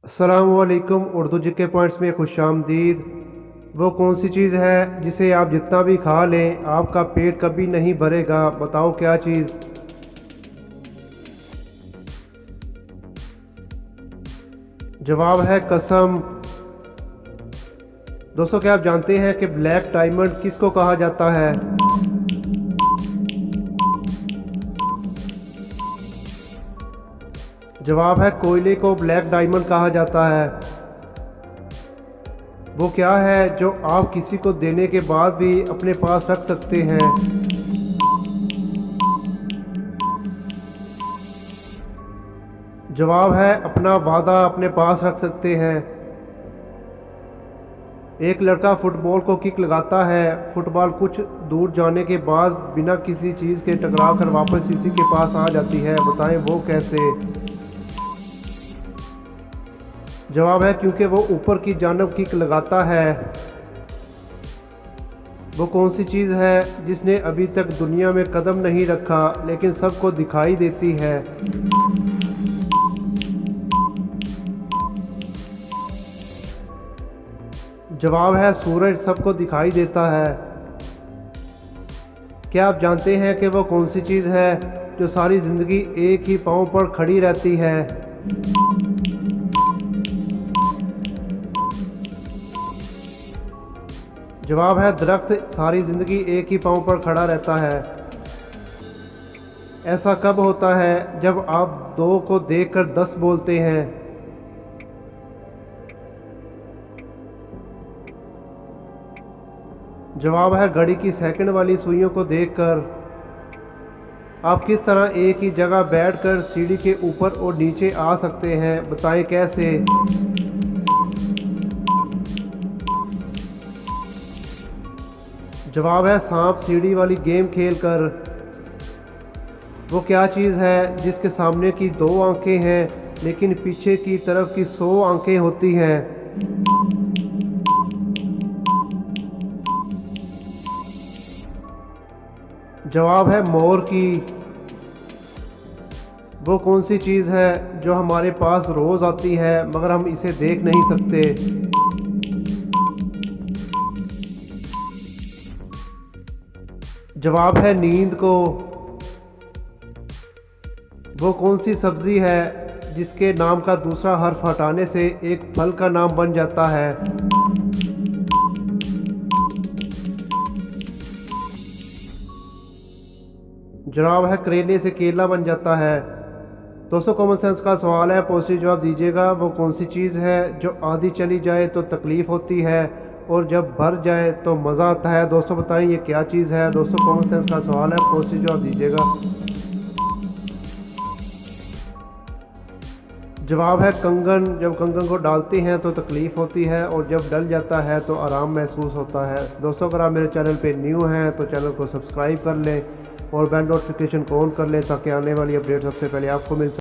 अस्सलामुअलैकुम। Urdu GK points में खुशामदीद। वो कौन सी चीज़ है जिसे आप जितना भी खा लें आपका पेट कभी नहीं भरेगा? बताओ क्या चीज़। जवाब है कसम। दोस्तों, क्या आप जानते हैं कि ब्लैक डायमंड किसको कहा जाता है? जवाब है कोयले को ब्लैक डायमंड कहा जाता है। वो क्या है जो आप किसी को देने के बाद भी अपने पास रख सकते हैं? जवाब है अपना वादा अपने पास रख सकते हैं। एक लड़का फुटबॉल को किक लगाता है। फुटबॉल कुछ दूर जाने के बाद बिना किसी चीज़ के टकरा कर वापस इसी के पास आ जाती है। बताएं वो कैसे? जवाब है क्योंकि वो ऊपर की जानब किक लगाता है। वो कौन सी चीज़ है जिसने अभी तक दुनिया में कदम नहीं रखा लेकिन सबको दिखाई देती है? जवाब है सूरज सबको दिखाई देता है। क्या आप जानते हैं कि वो कौन सी चीज़ है जो सारी ज़िंदगी एक ही पाँव पर खड़ी रहती है? जवाब है दरख्त सारी ज़िंदगी एक ही पाँव पर खड़ा रहता है। ऐसा कब होता है जब आप दो को देखकर 10 बोलते हैं? जवाब है घड़ी की सेकंड वाली सुइयों को देखकर। आप किस तरह एक ही जगह बैठकर सीढ़ी के ऊपर और नीचे आ सकते हैं? बताएं कैसे? जवाब है सांप सीढ़ी वाली गेम खेलकर। वो क्या चीज़ है जिसके सामने की 2 आंखें हैं लेकिन पीछे की तरफ की 100 आंखें होती हैं? जवाब है मोर की। वो कौन सी चीज़ है जो हमारे पास रोज़ आती है मगर हम इसे देख नहीं सकते? जवाब है नींद को। वो कौन सी सब्ज़ी है जिसके नाम का दूसरा हर्फ हटाने से एक फल का नाम बन जाता है? जवाब है करेले से केला बन जाता है। दोस्तों, कॉमन सेंस का सवाल है, पॉजिटिव जवाब दीजिएगा। वो कौन सी चीज़ है जो आधी चली जाए तो तकलीफ़ होती है और जब भर जाए तो मज़ा आता है? दोस्तों बताएं ये क्या चीज़ है। दोस्तों, कॉमन सेंस का सवाल है, पॉजिटिव जवाब दीजिएगा। जवाब है कंगन। जब कंगन को डालते हैं तो तकलीफ़ होती है और जब डल जाता है तो आराम महसूस होता है। दोस्तों, अगर आप मेरे चैनल पे न्यू हैं तो चैनल को सब्सक्राइब कर लें और बेल नोटिफिकेशन को ऑन कर लें ताकि आने वाली अपडेट सबसे पहले आपको मिल सके।